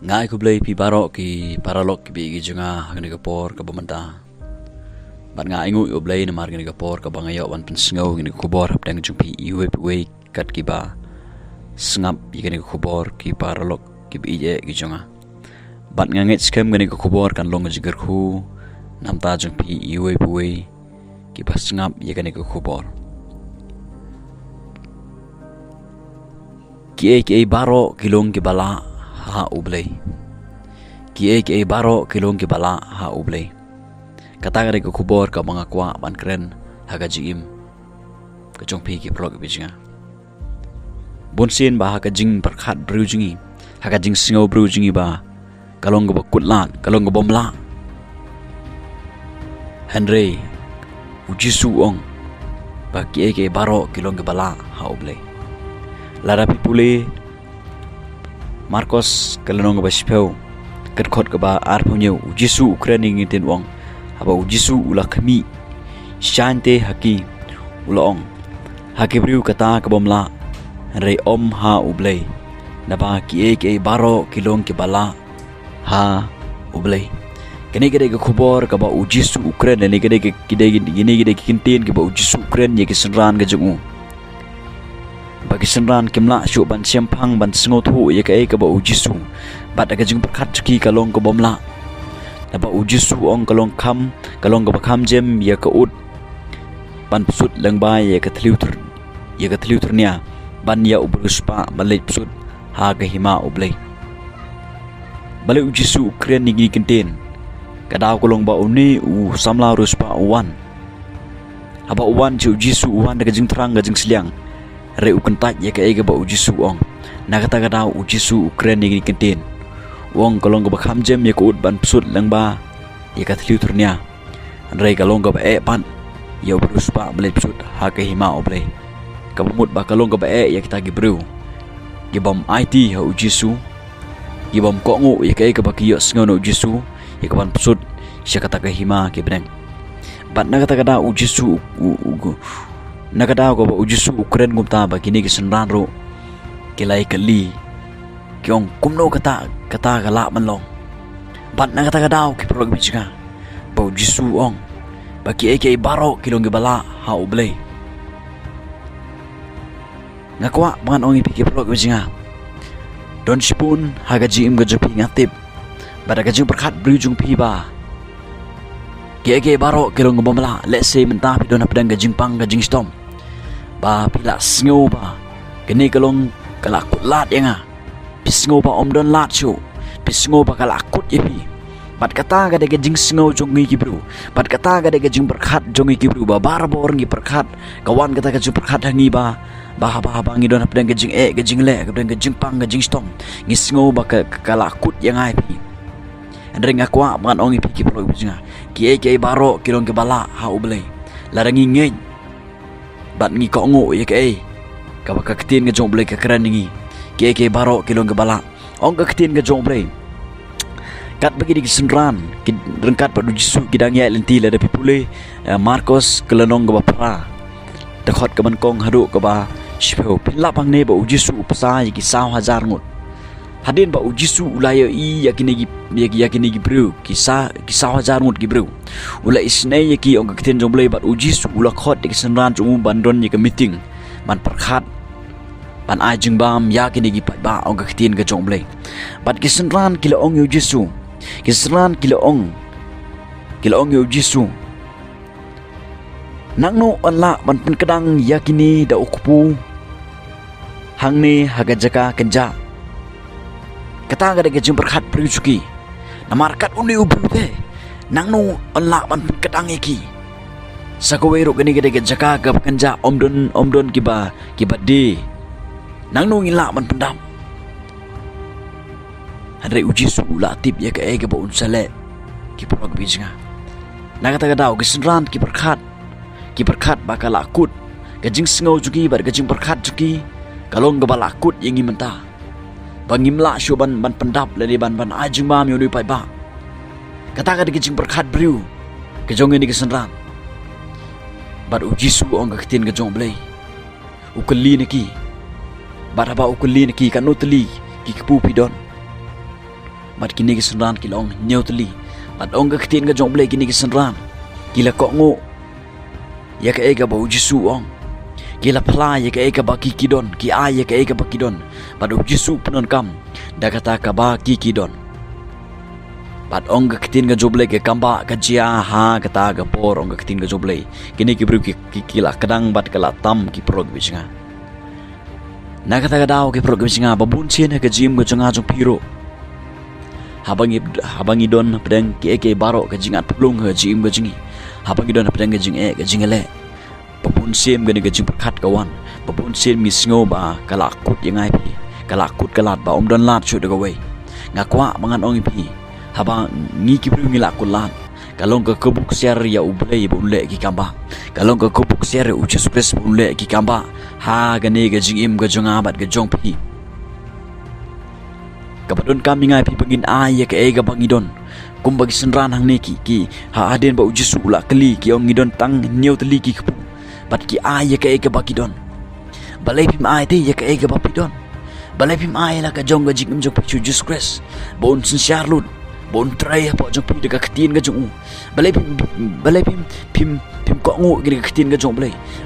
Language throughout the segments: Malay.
Ngai ku blai pi barok ki paralok ki bi junga ngani ka por ka bamanta. Bat ngai ngu yo blai na mar ngani ka por ka bangayo wan pen sngau ngani ku bor hap dang jung pi iwe we kat ki ba. Sngap bi ngani ku bor ki paralok ki bi je ki junga. Bat ngangit skem ngani ku bor kan long jigar khu nam ta jung pi iwe we ki ba sngap bi ngani ku bor. Ki baro kilong ki bala ha ublay. Ki baro kilong ki bala ha ublay. Kata ka ko kubor ka mga kwa ban kren haga jim. Ka jong pi ki prog bijinga. Bonsin ba haga jing perkhat brujingi. Haga jing singaw brujingi ba. Kalong ko ba kutlan, kalong ko bomla. Henry ujisu ong. Ba ki baro kilong ki bala ha ublay. Lara pipuli Marcos kalanong ba sipeu kadkhot ka ba arphonyo ujisu ukraini ngitin wong aba ujisu ula khami shante haki ulong hakibriu kata ka bomla rei om ha ublei naba ki baro kilong ki bala ha ublei kene gede ka khobor ka ba ujisu ukraini ne gede gede kintin ka ba ujisu ukraini ki sanran ga jungu bagi senran kimla syuk ban siampang ban sengotu ya ka ba ujisu bat aga jing perkhat ki kalong ko bomla naba ujisu ong kalong ka bakam jem ya ka ut ban psut langba ya ka tliutur nia ban ya ubruspa balai psut ha ka hima ublai balai ujisu kren ni kinten kadaw kolong ba uni u samla ruspa uwan aba uwan ji ujisu uwan daga jing terang ga jing siliang re ukentaj ya ka ba ujisu ong nakata kada ujisu ukraini ni kintin wong kalong ba khamjem ya ko ut ban psut langba ya ka thliuturnia re kalong ba ban ya beruspa blai psut ha ka hima oblai ka bumut ba kalong ba ya kita gibru gibam it ha ujisu gibam ko ngu ya ka ba kiyo sngono ujisu ya ka ban psut sya kata ka hima ki breng bat nakata kada ujisu nakadaw ko ba ujisu ukren gumta ba kini kisenran ro kilai kali kyong kumno kata gala manlong bat nakata kadaw ki prog bichga ba ujisu ong ba ki baro kilong gibala ha ublay ngakwa bangan ong ipi ki prog bichga don sipun haga jim ga jopi ngatip ba daga jing perkhat brujung pi ba ki baro kilong gibala let's say mentah pi don apdang ga jingpang ga jing stom ba pila sngo ba kini kalong kalakut lat yang pisngo ba om don lat chu pisngo ba kalakut yepi bat kata ga de jing sngo jongi kibru bat kata ga de jing perkhat jongi kibru ba barbor ngi perkhat kawan kata ga jing perkhat hangi ba ngi don apdang ga jing le ga jing pang ga jing stom ngi sngo ba kalakut yang ai pi andring akwa man ongi pi kibru bijinga ki baro kilong ke bala ha ublei larangi ngeng bat ngi ko ngo ya ka ba kaktin ga jong blai ka kran ngi ki baro kilong ga bala ong ka kaktin ga jong blai kat bagi di senran ki rengkat padu jisu kidang ya lenti la da pipule Marcos kelanong ga pra dekhot ka ban kong hadu ka ba shpeu pilla bang ne ba ujisu pasa ki 1000 ngut hadin ba ujisu ulaya i yakini gi bru ki 1000 ngut gi bru ula isne yaki ong kaktin jong blai bat ujisu ula khot di senran jong bandon ni ka meeting man perkhat ban ajing bam yakini gi ba ong kaktin ga jong blai bat ki senran kila ong ujisu ki senran kila ong ujisu nangno anla ban pen kadang yakini da ukupu hangni haga jaka kenja kata ga de jing perkhat priuki namarkat uni ubute nangno anla ban pen kadang iki sakawero gani ga de jaka ga kenja omdon kiba de nangno ngila ban pendam andre ujisu la tip ya ka ba unsale ki prog bijinga nakata ga daw gisenran ki perkhat bakal akut gajing sngau juki bar gajing perkhat juki kalong ga balakut yang imenta bangimla syoban ban pendap lani ban ajing mam yoni pai ba kata ga gajing perkhat briu kejong ni gisenran bar ujisu ong ga kitin gajong blai ukeli niki baraba ukeli niki kanutli ki kepu pidon mat kini ki senran ki long nyau teli mat ong ka ktin ka jong blai kini ki senran kila kok ngo ya ka ega bau Jisu ong kila pala ya ka ega ba ki kidon ki ai ya ka ega ba kidon mat Jisu punon kam da kata ka ba ki kidon mat ong ka ktin ka joblai ke kamba ka jia ha kata ka por ong ka ktin ka joblai kini ki bru ki kila kadang bat kala tam ki prog bisnga na kata ka daw ki prog bisnga babun chen ka jim ka janga jong piro habangi don pedang ki eke baro ka jingat plung ha jim ka jingi habangi don pedang ka jing ka jingale babun sem ga ni ka jing perkat kawan babun sem mi sngo ba kala kut yangai pi kala kut kalat ba don lat chu de ka wei ngakwa mangan ong pi haba ngi ki bru ngi la kulan kalong ka kubuk ser ya ublei bunle ki kamba kalong ka kubuk ser u Jesus bunle ki kamba ha gane ga jingim ga jonga bat ga jong pi kapadon kami ngai pi pengin ai ya ka e ga bangidon kum bagi senran hang ne ki ha aden ba u Jesus la kali ki ong ngidon tang nyeu teli ki kupu bat ki ai ya ka e ga bakidon balai pim ai te ya ka e ga bapidon balai pim ai la ka jong ga jingim jong pi Jesus Christ bon sin charlut bon try apa jong pi dekat ketin ga jong balai pim kok ngu gini ketin ga jong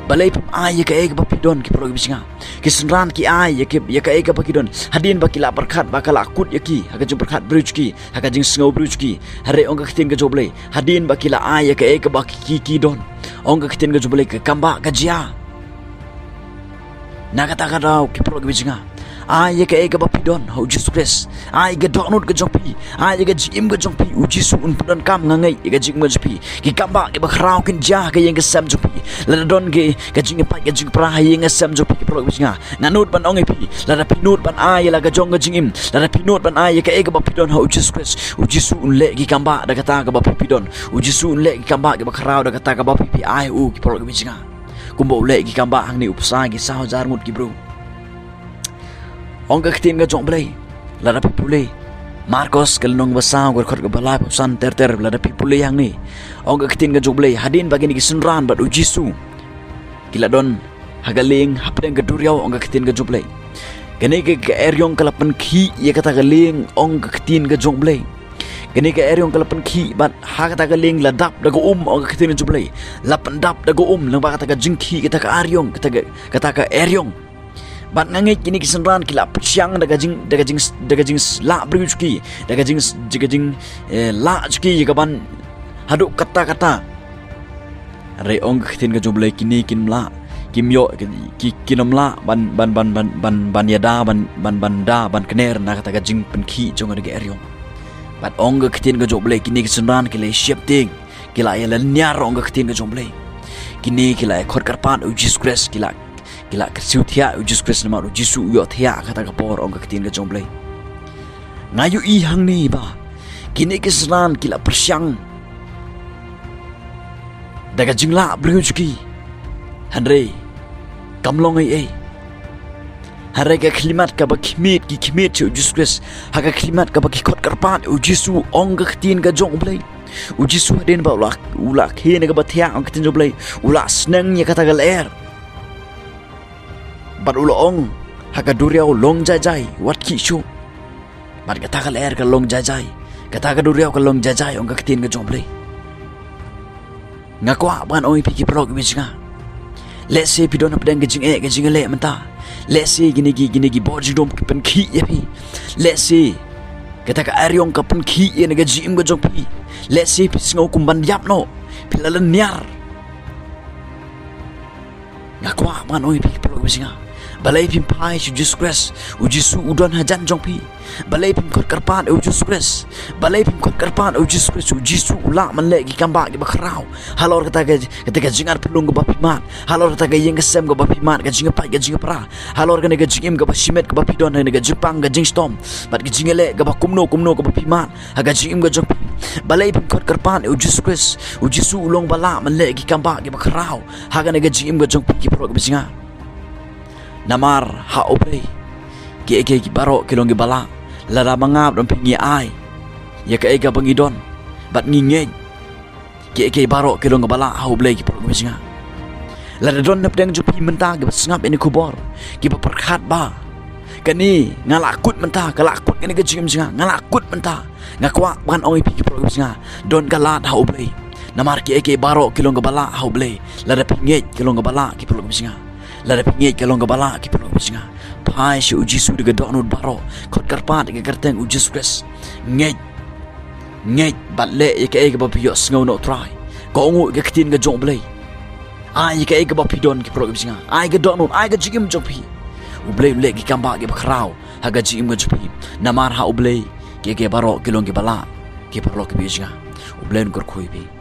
balai pim ai ka e ga bapidon ki pro bisinga ki senran ki ai ya ka e ga bakidon hadin ba ki la berkat ba kala akut ya ki ha ga jong berkat bruj ki ha ga jing sngau bruj ki hare ong ga ketin ga jong hadin ba ki la ai ya ka e ga baki ki don ong ga ketin ga jong ka kamba ka jia na kata ka daw ki pro bisinga ai ya ka e ga bapidon ho Jesus Christ ai ga donut ga jong pi ai ga jim ga jong pi u Jisu un pudan kam ngangai ga jing ma pi ki kamba ki ba khrau kin ja ga yang ga sam jong pi la don ge ga jing pa ga jing pra yang ga sam jong pi pro bisnga nganut ban ong pi la da pinut ban ai la ga jong ga jing im la da pinut ban ai ya ka e ga bapidon ho Jesus Christ u Jisu un le ki kamba da kata ga bapidon u Jisu un le ki kamba ki ba khrau da kata ga bapi ai u ki pro bisnga kumbo le ki kamba hang ni upsa gi sao jar mut ki bro ong ka ktin ga jong blai la da pipule Marcos kalnong basang gor khot ga balai san ter la da pipule yang ni ong ka ktin ga jong blai hadin bagi ni senran bat u Jisu kila don hagaling hapdeng ga duriau ong ka ktin ga jong blai gane ga eryong kalapan khi ye kata galing ong ka ktin ga jong blai gane ga eryong kalapan khi bat ha kata galing ladap da go ong ka ktin ga jong blai lapan dap da go lang ba kata ga jingki kata ka aryong kata ka eryong bat ngangai kini kisenran kila psiang daga jing la bruski daga jing la juki gaban haduk kata re ong ktin ga joblai kini kinmla kimyo kinomla ban yada ban da ban kner na kata ga jing penki jong daga eryong bat ong ktin ga joblai kini kisenran kila shapting kila ya nyar ong ktin ga joblai kini kila khot karpan u Jesus Christ kila kersiu thia u Jesus Christ nama u Jisu yo thia kata ka por ong ka tin ka jong blai ngayu i hang ni ba kini kisran kila persyang daga jingla brujuki hanre kamlong ai hare ka klimat ka ba khimit ki khimit u Jesus Christ ha ka klimat ka ba ki khot karpan u Jisu ong ka tin ka jong blai u Jisu den ba ula khene ka ba thia ong ka tin jong blai ula snang ya kata gal air bat ulong haka duriau long jajai wat ki shu bat kata ka ler ka long jajai kata ka duriau ka long jajai ong ka tin ka jomble ngakwa ban oi piki prog bijinga let's say pidon apdang ka jing ka jing le menta let's say gini gi boji dom pen ki ya pi let's say kata ka aryong ka pen ki ya ga jim ka jong pi let's say pisngo kumban yap no pilalan nyar ngakwa ban oi piki prog bijinga balai pim pai u Jesus Christ u Jisu udon hajan jong pi balai pim khot karpan u Jesus Christ balai pim khot karpan u Jesus Christ u Jisu ula man le gi kamba gi bakrau halor kata ga jingar pelung ga bapimat halor kata ga yeng sem ga bapimat ga jinga pai ga jinga pra halor ga ga jingim ga basimet ga bapidon ga jipang ga jing storm bat ga jingele ga bakumno ga bapimat ga jingim ga jong pi balai pim khot karpan u Jesus Christ u Jisu ulong bala man le gi kamba gi bakrau ha ga jingim ga jong pi ki pro ga bisinga namar ha obre ki baro kilong gi bala lara mangap dom pingi ai ya ka ega bangidon bat ngingeng ki baro kilong gi bala ha obre ki pro ga lara don nap deng jupi menta gi sngap ini kubor ki perkhat ba kani ngalakut mentah kalakut kani kejim singa ngalakut mentah ngakwa ban oi pi pro singa don kalat hau blei namar ki eke baro kilong bala hau blei lada pinget kilong bala ki pro singa lada pinget kilong bala ki pro singa pai shi uji su de donut baro kot karpat ke kerteng uji sukres nget batle eke ba pio sngo no try ko ngu ke kitin ga jong blei ai ke ba pidon ki pro singa ai ga donut ai ga jigim jopi ublei ki kamba ke bakrau haga jigim ga jopi namar ha ublei ke baro kilong ke bala ki pro ke bijga ublei kor khoi bi